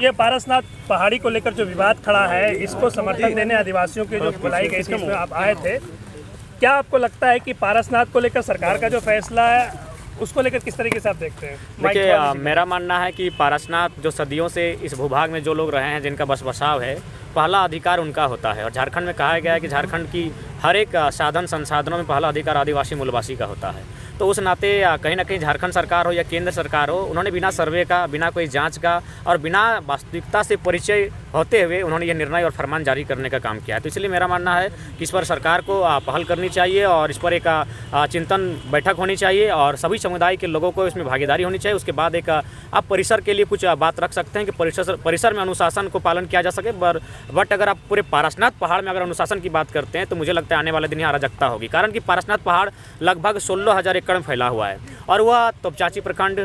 ये पारसनाथ पहाड़ी को लेकर जो विवाद खड़ा है, इसको समर्थन देने आदिवासियों की जो बुलाई गई थी, इसमें आप आए थे। क्या आपको लगता है कि पारसनाथ को लेकर सरकार का जो फैसला है उसको लेकर किस तरीके से आप देखते हैं? देखिए, मेरा मानना है कि पारसनाथ जो सदियों से इस भूभाग में जो लोग रहे हैं, जिनका बस बसाव है, पहला अधिकार उनका होता है। और झारखंड में कहा गया है कि झारखंड की हर एक साधन संसाधनों में पहला अधिकार आदिवासी मूलवासी का होता है। तो उस नाते कहीं ना कहीं झारखंड सरकार हो या केंद्र सरकार हो, उन्होंने बिना सर्वे का, बिना कोई जांच का और बिना वास्तविकता से परिचय होते हुए उन्होंने ये निर्णय और फरमान जारी करने का काम किया है। तो इसलिए मेरा मानना है कि इस पर सरकार को पहल करनी चाहिए और इस पर एक चिंतन बैठक होनी चाहिए और सभी समुदाय के लोगों को इसमें भागीदारी होनी चाहिए। उसके बाद एक आप परिसर के लिए कुछ बात रख सकते हैं कि परिसर में अनुशासन को पालन किया जा सके। बट अगर आप पूरे पारसनाथ पहाड़ में अगर अनुशासन की बात करते हैं तो मुझे लगता है आने वाले दिन यहाँ अराजकता होगी। कारण कि पारसनाथ पहाड़ लगभग 16,000 एकड़ में फैला हुआ है और वह तोपचाची प्रखंड,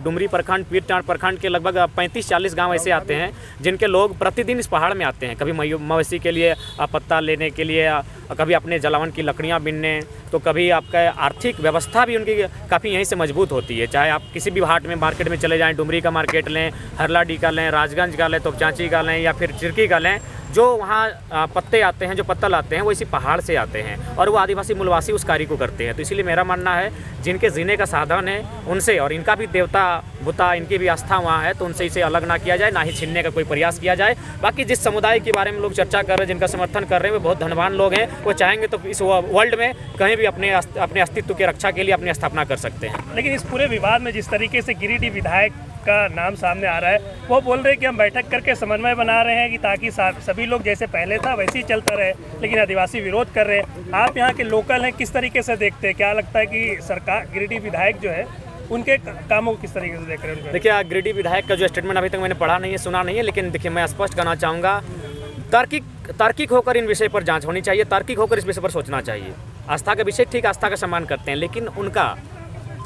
डुमरी प्रखंड, पीरटांड प्रखंड के लगभग 35-40 गांव ऐसे आते हैं जिनके लोग प्रतिदिन इस पहाड़ में आते हैं, कभी मवेशी के लिए पत्ता लेने के लिए, कभी अपने जलावन की लकड़ियां बीनने, तो कभी आपका आर्थिक व्यवस्था भी उनकी काफ़ी यहीं से मजबूत होती है। चाहे आप किसी भी हाट में मार्केट में चले जाएं, डुमरी का मार्केट लें, हरलाडी का लें, राजगंज का लें, तोपचाची का लें या फिर चिरकी का लें, जो वहाँ पत्ते आते हैं, जो पत्तल आते हैं, वो इसी पहाड़ से आते हैं और वो आदिवासी मूलवासी उस कार्य को करते हैं। तो इसीलिए मेरा मानना है जिनके जीने का साधन है उनसे, और इनका भी देवता बुता, इनकी भी आस्था वहाँ है, तो उनसे इसे अलग ना किया जाए, ना ही छीनने का कोई प्रयास किया जाए। बाकी जिस समुदाय के बारे में लोग चर्चा कर रहे हैं, जिनका समर्थन कर रहे हैं, वो बहुत धनवान लोग हैं, वो चाहेंगे तो इस वर्ल्ड में कहीं भी अपने अस्तित्व की रक्षा के लिए अपनी स्थापना कर सकते हैं। लेकिन इस पूरे विवाद में जिस तरीके से गिरिडीह विधायक का नाम सामने आ रहा है, वो बोल रहे हैं कि हम बैठक करके समन्वय बना रहे हैं कि ताकि सभी लोग जैसे पहले था वैसे ही चलता रहे, लेकिन आदिवासी विरोध कर रहे हैं। आप यहाँ के लोकल हैं, किस तरीके से देखते हैं? क्या लगता है कि सरकार, गिरिडीह विधायक जो है, उनके कामों को किस तरीके से देख रहे हैं? देखिए, गिरिडीह विधायक का जो स्टेटमेंट अभी तक मैंने पढ़ा नहीं है, सुना नहीं है, लेकिन देखिए मैं स्पष्ट करना चाहूँगा, तार्किक होकर इन विषय पर जाँच होनी चाहिए, तार्किक होकर इस विषय पर सोचना चाहिए। आस्था का विषय, ठीक, आस्था का सम्मान करते हैं, लेकिन उनका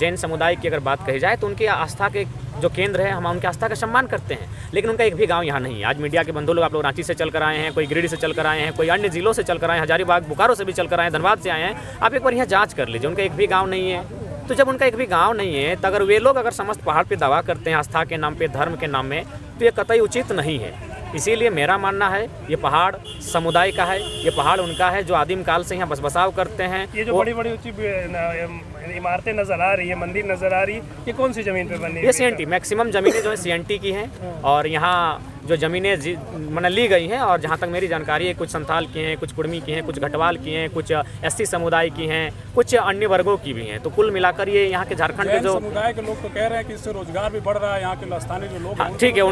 जैन समुदाय की अगर बात कही जाए तो उनकी आस्था के जो केंद्र है, हम उनकी आस्था का सम्मान करते हैं, लेकिन उनका एक भी गांव यहाँ नहीं है। आज मीडिया के बंधु लोग, आप लोग रांची से चल कर आए हैं, कोई गिरिडीह से चल कर आए हैं, कोई अन्य जिलों से चल कर आए हैं, हजारीबाग बोकारो से भी चल कर आए हैं, धनबाद से आए हैं, आप एक बार यहाँ जाँच कर लीजिए, उनका एक भी गाँव नहीं है। तो जब उनका एक भी गाँव नहीं है, तो अगर वे लोग अगर समस्त पहाड़ पर दावा करते हैं आस्था के नाम पर, धर्म के नाम में, तो ये कतई उचित नहीं है। इसीलिए मेरा मानना है ये पहाड़ समुदाय का है, ये पहाड़ उनका है जो आदिम काल से यहाँ बसबसाव करते हैं। ये जो बड़ी बड़ी ऊंची इमारतें नजर आ रही है, मंदिर नजर आ रही है, ये कौन सी जमीन पे बनी है? ये सीएनटी, मैक्सिमम जमीनें जो है सीएनटी की हैं और यहाँ जो ज़मीनें मैंने ली गई हैं, और जहाँ तक मेरी जानकारी है, कुछ संथाल की हैं, कुछ कुड़मी की हैं, कुछ घटवाल की हैं, कुछ एससी समुदाय की हैं, कुछ अन्य वर्गों की भी हैं। तो कुल मिलाकर ये यहाँ के झारखंड के जो समुदाय के लोग तो कह रहे हैं कि इससे रोजगार भी बढ़ रहा है, यहाँ के स्थानीय जो लोग हैं, ठीक है,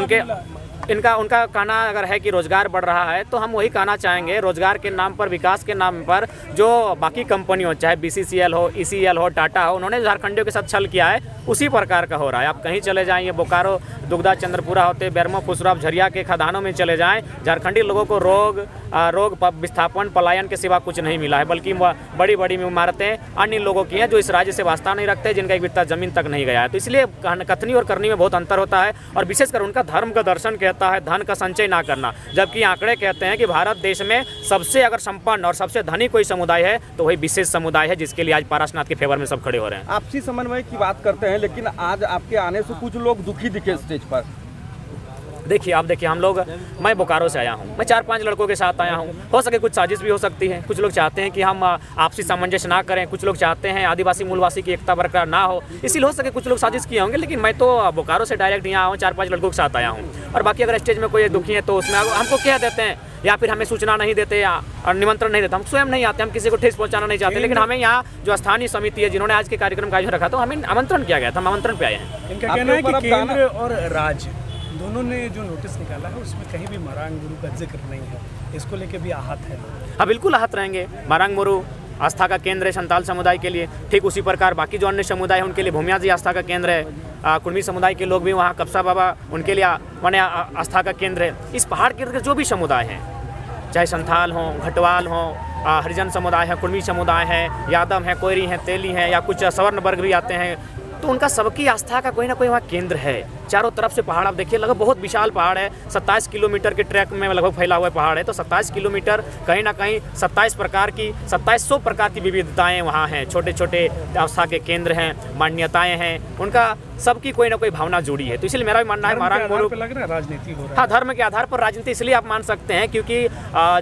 उनका कहना अगर है कि रोजगार बढ़ रहा है, तो हम वही कहना चाहेंगे, रोजगार के नाम पर, विकास के नाम पर जो बाकी कंपनियों, चाहे बीसीसीएल हो, ईसीएल हो, टाटा हो, उन्होंने झारखंडियों के साथ छल किया है, उसी प्रकार का हो रहा है। आप कहीं चले जाएंगे, बोकारो, दुगदा, चंद्रपुरा होते बेरमो, फुसराब, झरिया के खदानों में चले जाएं, झारखंडी लोगों को रोग विस्थापन, पलायन के सिवा कुछ नहीं मिला है, बल्कि बड़ी बड़ी इमारतें अन्य लोगों की हैं जो इस राज्य से वास्ता नहीं रखते, जिनका एक बित्ता जमीन तक नहीं गया है। तो इसलिए कथनी और करनी में बहुत अंतर होता है, और विशेषकर उनका धर्म का दर्शन कहता है धन का संचय ना करना, जबकि आंकड़े कहते हैं कि भारत देश में सबसे अगर संपन्न और सबसे धनी कोई समुदाय है तो वही विशेष समुदाय है, जिसके लिए आज पारसनाथ के फेवर में सब खड़े हो रहे हैं। आपसी समन्वय की बात करते हैं, लेकिन आज आपके आने से कुछ लोग दुखी दिखे स्टेज पर। देखिए, आप देखिए, हम लोग, मैं बोकारो से आया हूँ, मैं 4-5 लड़कों के साथ आया हूँ, हो सके कुछ साजिश भी हो सकती है, कुछ लोग चाहते हैं कि हम आपसी सामंजस्य ना करें, कुछ लोग चाहते हैं आदिवासी मूलवासी की एकता बरकरार ना हो, इसीलिए हो सके कुछ लोग साजिश किए होंगे, लेकिन मैं तो बोकारो से डायरेक्ट यहाँ आया हूँ, 4-5 लड़कों के साथ आया हूँ। और बाकी अगर स्टेज में कोई दुखी है तो उसमें हमको कह देते हैं या फिर हमें सूचना नहीं देते या और निमंत्रण नहीं देते, हम स्वयं नहीं आते, हम किसी को ठेस पहुंचाना नहीं चाहते, लेकिन हमें यहाँ जो स्थानीय समिति है जिन्होंने आज के कार्यक्रम का आयोजन रखा, तो हमें आमंत्रण किया गया था, हम आमंत्रण पे आए हैं। इनका कहना है कि केंद्र और राज्य दोनों ने जो नोटिस निकाला है उसमें कहीं भी मारांग मुरु का जिक्र नहीं है, इसको लेके भी आहत है। हाँ, बिल्कुल आहत रहेंगे। मारांग मुरु आस्था का केंद्र है संताल समुदाय के लिए, ठीक उसी प्रकार बाकी जो अन्य समुदाय है उनके लिए भूमिया जी आस्था का केंद्र है, कुर्मी समुदाय के लोग भी वहाँ कपसा बाबा उनके लिए माने आस्था का केंद्र है। इस पहाड़ के जो भी समुदाय हैं, चाहे संथाल हों, घटवाल हों, हरिजन समुदाय है, कुर्मी समुदाय है, यादव हैं, कोयरी हैं, तेली हैं, या कुछ सवर्ण वर्ग भी आते हैं, तो उनका सबकी आस्था का कोई ना कोई वहाँ केंद्र है। चारों तरफ से पहाड़ आप देखिए, लगभग बहुत विशाल पहाड़ है, 27 किलोमीटर के ट्रैक में लगभग फैला हुआ पहाड़ है। तो 27 किलोमीटर कहीं ना कहीं 2700 प्रकार की विविधताएं वहाँ हैं, छोटे छोटे आस्था के केंद्र हैं, मान्यताएं हैं, उनका सबकी कोई ना कोई भावना जुड़ी है। तो इसलिए मेरा भी मानना है मारांग मोरू लग रहा है राजनीति हो रहा है। हाँ, धर्म के आधार पर राजनीति इसलिए आप मान सकते हैं क्योंकि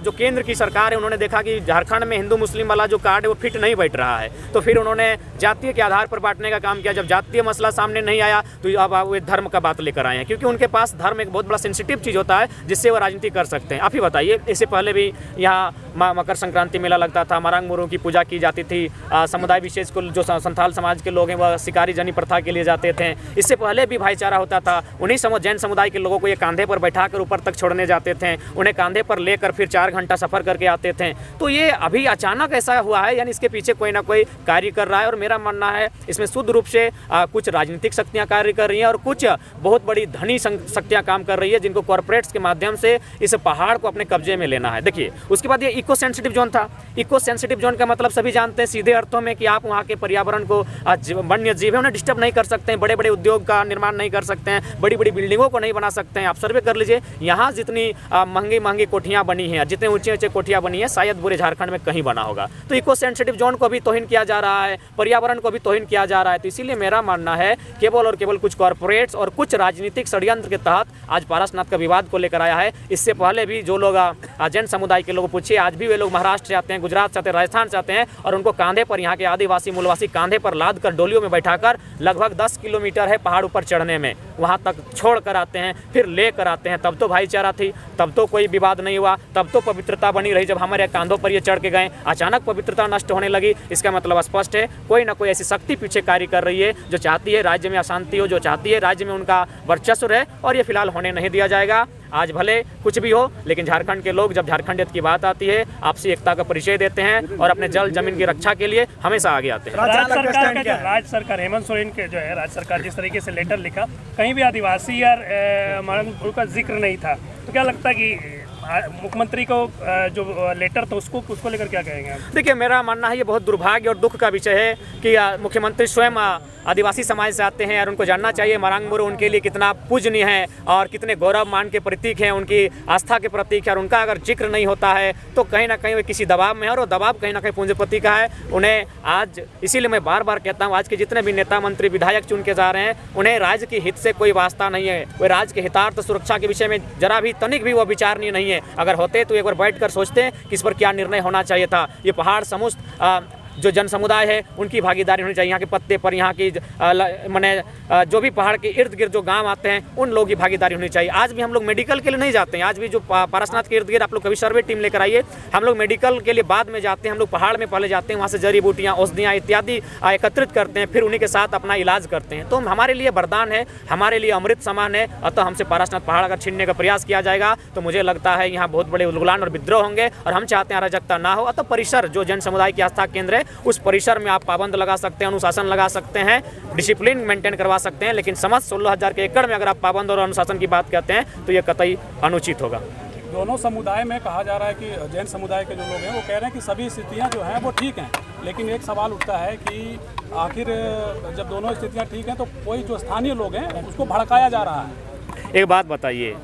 जो केंद्र की सरकार है उन्होंने देखा कि झारखंड में हिंदू मुस्लिम वाला जो कार्ड है वो फिट नहीं बैठ रहा है, तो फिर उन्होंने जातीय के आधार पर बांटने का काम किया। जब जातीय मसला सामने नहीं आया तो अब वो धर्म का बात लेकर आए हैं, क्योंकि उनके पास धर्म एक बहुत बड़ा सेंसिटिव चीज़ होता है जिससे वो राजनीति कर सकते हैं। आप ही बताइए, इससे पहले भी यहाँ मकर संक्रांति मेला लगता था, मारांग मोरू की पूजा की जाती थी, समुदाय विशेष को जो संथाल समाज के लोग हैं वह शिकारी जनी प्रथा के लिए जाते थे। इससे पहले भी भाईचारा होता था, उन्हीं जैन समुदाय के लोगों को ये कांधे पर बैठाकर ऊपर तक छोड़ने जाते थे, उन्हें कांधे पर लेकर फिर 4 घंटा सफ़र करके आते थे। तो ये अभी अचानक ऐसा हुआ है, यानी इसके पीछे कोई ना कोई कार्य कर रहा है। और मेरा मानना है इसमें शुद्ध रूप से कुछ राजनीतिक शक्तियाँ कार्य कर रही हैं और कुछ बहुत बड़ी धनी शक्तियाँ काम कर रही है, जिनको कॉरपोरेट्स के माध्यम से इस पहाड़ को अपने कब्जे में लेना है। देखिए, उसके बाद ये इको सेंसिटिव जोन था। इको सेंसिटिव जोन का मतलब सभी जानते हैं सीधे अर्थों में कि आप वहाँ के पर्यावरण को, वन्य जीव है उन्हें डिस्टर्ब नहीं कर सकते हैं, बड़े बड़े उद्योग का निर्माण नहीं कर सकते हैं, बड़ी बड़ी बिल्डिंगों को नहीं बना सकते हैं। आप सर्वे कर लीजिए, यहाँ जितनी महंगी महंगी कोठियाँ बनी हैं, जितने ऊंचे ऊंचे कोठियाँ बनी हैं, शायद पूरे झारखंड में कहीं बना होगा। तो इको सेंसिटिव जोन को भी तौहीन किया जा रहा है, पर्यावरण को भी तौहीन किया जा रहा है। तो इसीलिए मेरा मानना है केवल और केवल कुछ कॉरपोरेट्स और कुछ राजनीतिक षड्यंत्र के तहत आज पारसनाथ का विवाद को लेकर आया है। इससे पहले भी जो लोग जैन समुदाय के लोग पूछिए, आज भी वे लोग महाराष्ट्र जाते हैं, गुजरात जाते हैं, राजस्थान जाते हैं और उनको कांधे पर, यहाँ के आदिवासी मूलवासी कांधे पर लाद कर डोलियों में बैठाकर लगभग 10 किलोमीटर है पहाड़ ऊपर चढ़ने में, वहाँ तक छोड़ कर आते हैं, फिर ले कर आते हैं। तब तो भाईचारा थी, तब तो कोई विवाद नहीं हुआ, तब तो पवित्रता बनी रही। जब हमारे कांधों पर ये चढ़ के गए, अचानक पवित्रता नष्ट होने लगी। इसका मतलब स्पष्ट है, कोई ना कोई ऐसी शक्ति पीछे कार्य कर रही है जो चाहती है राज्य में अशांति हो, जो चाहती है राज्य में उनका वर्चस्व रहे, और ये फिलहाल होने नहीं दिया जाएगा। आज भले कुछ भी हो, लेकिन झारखंड के लोग जब झारखंडियत की बात आती है, आपसी एकता का परिचय देते हैं और अपने जल जमीन की रक्षा के लिए हमेशा आगे आते हैं। राज्य सरकार हेमंत सोरेन के जो है राज्य सरकार जिस तरीके से लेटर लिखा, कहीं भी आदिवासी या मारांग मोरू का जिक्र नहीं था, तो क्या लगता है कि मुख्यमंत्री को जो लेटर था उसको लेकर क्या कहेंगे आप? देखिए, मेरा मानना है ये बहुत दुर्भाग्य और दुख का विषय है कि मुख्यमंत्री स्वयं आदिवासी समाज से आते हैं और उनको जानना चाहिए मारांग मोरू उनके लिए कितना पूजनीय है और कितने गौरव मान के प्रतीक हैं, उनकी आस्था के प्रतीक है। और उनका अगर जिक्र नहीं होता है तो कहीं ना कहीं वो किसी दबाव में है, और वो दबाव कहीं ना कहीं पूंजीपति का है। उन्हें आज, इसीलिए मैं बार बार कहता हूँ, आज के जितने भी नेता मंत्री विधायक चुन के जा रहे हैं, उन्हें राज्य के हित से कोई वास्ता नहीं है। वे राज्य के हितार्थ सुरक्षा के विषय में जरा भी तनिक भी वो विचारणीय नहीं है। अगर होते तो एक बार बैठ कर सोचते हैं कि इस पर क्या निर्णय होना चाहिए था। ये पहाड़ समस्त जो जन समुदाय है उनकी भागीदारी होनी चाहिए। यहाँ के पत्ते पर, यहाँ की माने जो भी पहाड़ के इर्द गिर्द जो गांव आते हैं उन लोगों की भागीदारी होनी चाहिए। आज भी हम लोग मेडिकल के लिए नहीं जाते हैं, आज भी जो पारसनाथ के इर्द गिर्द आप लोग कभी सर्वे टीम लेकर आइए, हम लोग मेडिकल के लिए बाद में जाते हैं, हम लोग पहाड़ में पहले जाते हैं, वहाँ से जड़ी बूटियाँ, औषधियाँ इत्यादि एकत्रित करते हैं, फिर उन्हीं के साथ अपना इलाज करते हैं। तो हमारे लिए वरदान है, हमारे लिए अमृत समान है। अतः हमसे पारसनाथ पहाड़ अगर छीनने का प्रयास किया जाएगा तो मुझे लगता है यहाँ बहुत बड़े उलगुलान और विद्रोह होंगे, और हम चाहते हैं अराजकता ना हो। अतः परिसर जो जन समुदाय की आस्था केंद्र है, उस परिसर में आप पाबंद लगा सकते हैं, अनुशासन लगा सकते हैं, डिसिप्लिन मेंटेन करवा सकते हैं, लेकिन समस्त 16,000 के एकड़ में अगर आप पाबंद और अनुशासन की बात करते हैं तो ये कतई अनुचित होगा। दोनों समुदाय में कहा जा रहा है कि जैन समुदाय के जो लोग हैं वो कह रहे हैं कि सभी स्थितियां जो हैं वो ठीक हैं, लेकिन एक सवाल उठता है कि आखिर जब दोनों स्थितियां ठीक हैं तो कोई जो स्थानीय लोग हैं उसको भड़काया जा रहा है। एक बात बताइए,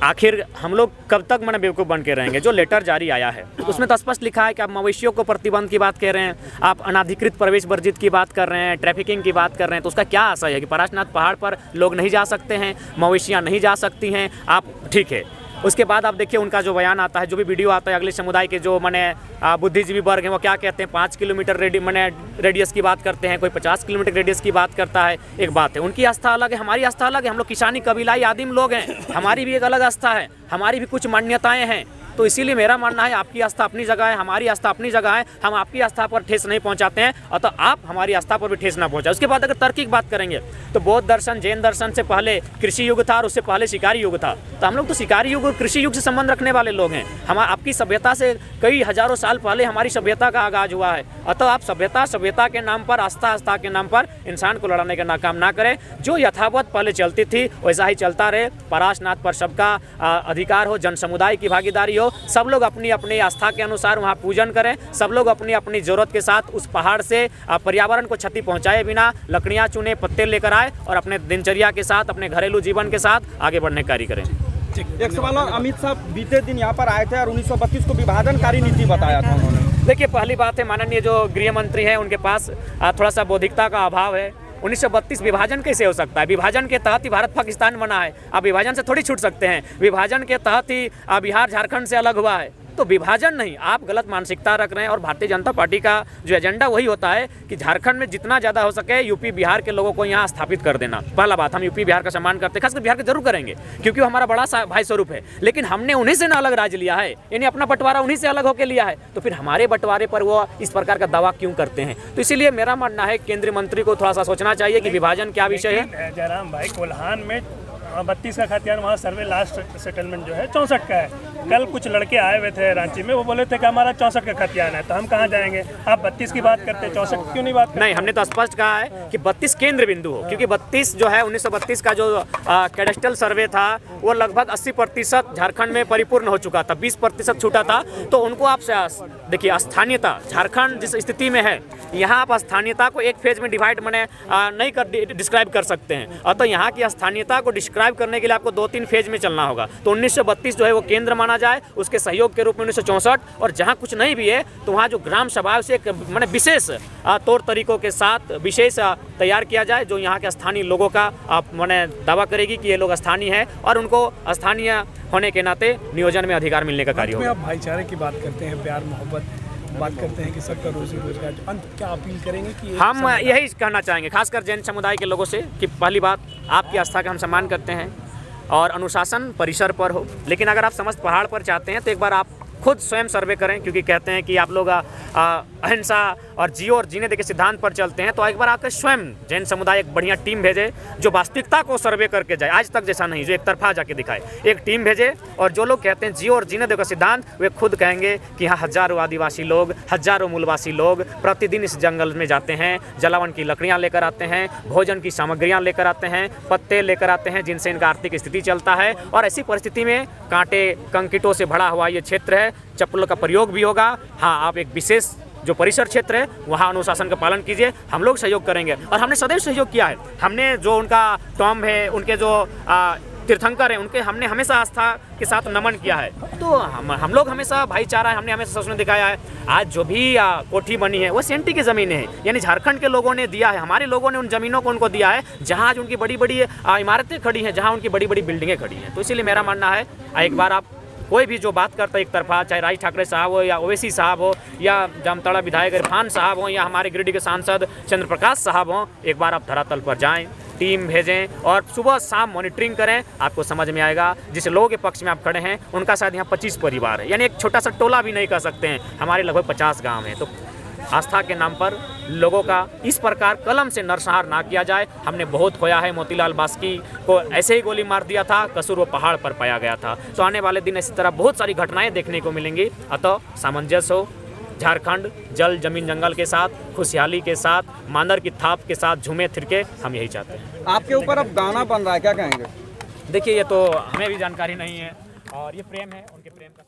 आखिर हम लोग कब तक मैंने बेवकूफ़ बन के रहेंगे? जो लेटर जारी आया है उसमें तो स्पष्ट लिखा है कि आप मवेशियों को प्रतिबंध की बात कह रहे हैं, आप अनाधिकृत प्रवेश वर्जित की बात कर रहे हैं, ट्रैफिकिंग की बात कर रहे हैं। तो उसका क्या आशय है कि पारसनाथ पहाड़ पर लोग नहीं जा सकते हैं, मवेशियाँ नहीं जा सकती हैं? आप ठीक है, उसके बाद आप देखिए उनका जो बयान आता है, जो भी वीडियो आता है, अगले समुदाय के जो मैंने बुद्धिजीवी वर्ग हैं वो क्या कहते हैं, 5 किलोमीटर रेडियस की बात करते हैं, कोई 50 किलोमीटर रेडियस की बात करता है। एक बात है, उनकी आस्था अलग है, हमारी आस्था अलग है। हम लोग किसानी कबीलाई आदिम लोग हैं, हमारी भी एक अलग आस्था है, हमारी भी कुछ मान्यताएँ हैं। तो इसीलिए मेरा मानना है आपकी आस्था अपनी जगह है, हमारी आस्था अपनी जगह है, हम आपकी आस्था पर ठेस नहीं पहुंचाते हैं, अतः आप हमारी आस्था पर भी ठेस ना पहुंचाए। उसके बाद अगर तर्क बात करेंगे तो बौद्ध दर्शन, जैन दर्शन से पहले कृषि युग था और उससे पहले शिकारी युग था। तो हम लोग तो शिकारी युग और कृषि युग से संबंध रखने वाले लोग हैं। हम आपकी सभ्यता से कई हजारों साल पहले हमारी सभ्यता का आगाज हुआ है। अतः आप सभ्यता के नाम पर, आस्था के नाम पर इंसान को लड़ाने का काम ना करें। जो यथावत पहले चलती थी वैसा ही चलता रहे। पारसनाथ पर सबका अधिकार हो, जन समुदाय की भागीदारी हो, तो सब लोग अपनी अपनी आस्था के अनुसार वहाँ पूजन करें, सब लोग अपनी अपनी ज़रूरत के साथ उस पहाड़ से पर्यावरण को क्षति पहुँचाए बिना लकड़ियाँ चुने, पत्ते लेकर आए और अपने दिनचर्या के साथ, अपने घरेलू जीवन के साथ आगे बढ़ने का कार्य करें। एक सवाल और, अमित शाह बीते दिन यहाँ पर आए थे और 1932 को विभाजनकारी नीति बताया था उन्होंने। देखिए, पहली बात है माननीय जो गृह मंत्री हैं उनके पास थोड़ा सा बौद्धिकता का अभाव है। 1932 विभाजन कैसे हो सकता है? विभाजन के तहत ही भारत पाकिस्तान बना है। आप विभाजन से थोड़ी छूट सकते हैं। विभाजन के तहत ही बिहार झारखंड से अलग हुआ है, तो विभाजन नहीं, आप गलत मानसिकता रख रहे हैं। और भारतीय जनता पार्टी का जो एजेंडा वही होता है कि झारखंड में जितना ज़्यादा हो सके यूपी बिहार के लोगों को यहाँ स्थापित कर देना। पहला बात, हम यूपी बिहार का सम्मान करते हैं, खासकर बिहार का जरूर करेंगे क्योंकि वो हमारा बड़ा भाई स्वरूप है, लेकिन हमने उन्हीं से ना अलग राज लिया है, यानी अपना बंटवारा उन्हीं से अलग होकर लिया है, तो फिर हमारे बंटवारे पर वो इस प्रकार का दावा क्यों करते हैं? तो इसीलिए मेरा मानना है केंद्रीय मंत्री को थोड़ा सा सोचना चाहिए कि विभाजन क्या विषय है। जयराम भाई, कोल्हान में 32 का खतियान, वहाँ सर्वे लास्ट सेटलमेंट जो है 64 का है। कल कुछ लड़के आए हुए थे रांची में, वो बोले थे कि हमारा 64 का खतियान है, तो हम कहाँ जाएंगे? आप 32 की बात करते हैं, 64 क्यों नहीं बात करते? नहीं, हमने तो स्पष्ट कहा है कि 32 केंद्र बिंदु हो, क्योंकि 32 जो है 1932 का जो कैडेस्ट्रल सर्वे था वो लगभग 80% झारखंड में परिपूर्ण हो चुका था, 20% छूटा था। तो उनको आप देखिए, स्थानीयता झारखंड जिस स्थिति में है, यहाँ आप स्थानीयता को एक फेज में डिवाइड नहीं डिस्क्राइब कर सकते हैं। और तो यहाँ की स्थानीयता को डिस्क्राइब करने के लिए आपको 2-3 फेज में चलना होगा। तो 1932 जो है वो केंद्र माना जाए, उसके सहयोग के रूप में 1964, और जहाँ कुछ नहीं भी है तो वहाँ जो ग्राम सभा से एक विशेष तौर तरीकों के साथ विशेष तैयार किया जाए, जो यहाँ के स्थानीय लोगों का दावा करेगी कि ये लोग स्थानीय है और उनको स्थानीय होने के नाते नियोजन में अधिकार मिलने का कार्य होगा। आप भाईचारे की बात करते हैं, प्यार मोहब्बत बात करते हैं कि सबका रोजी रोजगार, अंत क्या अपील करेंगे कि हम यही कहना चाहेंगे खासकर जैन समुदाय के लोगों से कि पहली बात, आपकी आस्था का हम सम्मान करते हैं और अनुशासन परिसर पर हो, लेकिन अगर आप समस्त पहाड़ पर चाहते हैं तो एक बार आप खुद स्वयं सर्वे करें, क्योंकि कहते हैं कि आप लोग अहिंसा और जियो और जीने दे के सिद्धांत पर चलते हैं। तो एक बार आकर स्वयं जैन समुदाय एक बढ़िया टीम भेजे जो वास्तविकता को सर्वे करके जाए, आज तक जैसा नहीं जो एक तरफा जाके दिखाए। एक टीम भेजे और जो लोग कहते हैं जियो और जीने दे का सिद्धांत, वे खुद कहेंगे कि यहाँ हजारों आदिवासी लोग, हजारों मूलवासी लोग प्रतिदिन इस जंगल में जाते हैं, जलावन की लकड़ियाँ लेकर आते हैं, भोजन की सामग्रियाँ लेकर आते हैं, पत्ते लेकर आते हैं जिनसे इनका आर्थिक स्थिति चलता है। और ऐसी परिस्थिति में कांटे कंकीटों से भरा हुआ ये क्षेत्र है, चप्पलों का प्रयोग भी होगा। हाँ, आप एक विशेष जो परिसर क्षेत्र है वहाँ अनुशासन का पालन कीजिए, हम लोग सहयोग करेंगे और हमने सदैव सहयोग किया है। हमने जो उनका टॉम है, उनके जो तीर्थंकर हैं, उनके हमने हमेशा आस्था के साथ नमन किया है। तो हम लोग हमेशा भाईचारा, हमने हमेशा सच में दिखाया है। आज जो भी कोठी बनी है वो सीएनटी की ज़मीनें हैं, यानी झारखंड के लोगों ने दिया है, हमारे लोगों ने उन ज़मीनों को उनको दिया है जहाँ आज उनकी बड़ी बड़ी इमारतें खड़ी हैं, जहाँ उनकी बड़ी बड़ी बिल्डिंगें खड़ी हैं। तो इसीलिए मेरा मानना है, एक बार आप कोई भी जो बात करता है एक तरफा, चाहे राज ठाकरे साहब हो या ओवैसी साहब हो या जामताड़ा विधायक इरफान साहब हो या हमारे गिरिडीह के सांसद चंद्र प्रकाश साहब हों, एक बार आप धरातल पर जाएं, टीम भेजें और सुबह शाम मॉनिटरिंग करें, आपको समझ में आएगा। जिस लोगों के पक्ष में आप खड़े हैं उनका शायद यहाँ 25 परिवार है, यानी एक छोटा सा टोला भी नहीं कह सकते हैं, हमारे लगभग 50 गाँव हैं। तो आस्था के नाम पर लोगों का इस प्रकार कलम से नरसंहार ना किया जाए। हमने बहुत खोया है, मोतीलाल बास्की को ऐसे ही गोली मार दिया था, कसूर वो पहाड़ पर पाया गया था। तो आने वाले दिन इसी तरह बहुत सारी घटनाएं देखने को मिलेंगी। अतः सामंजस्य हो, झारखंड जल जमीन जंगल के साथ, खुशहाली के साथ, मांदर की थाप के साथ झूमे थिरके, हम यही चाहते हैं। आपके ऊपर अब गाना बन रहा है, क्या कहेंगे? देखिए, ये तो हमें भी जानकारी नहीं है और ये प्रेम है, उनके प्रेम का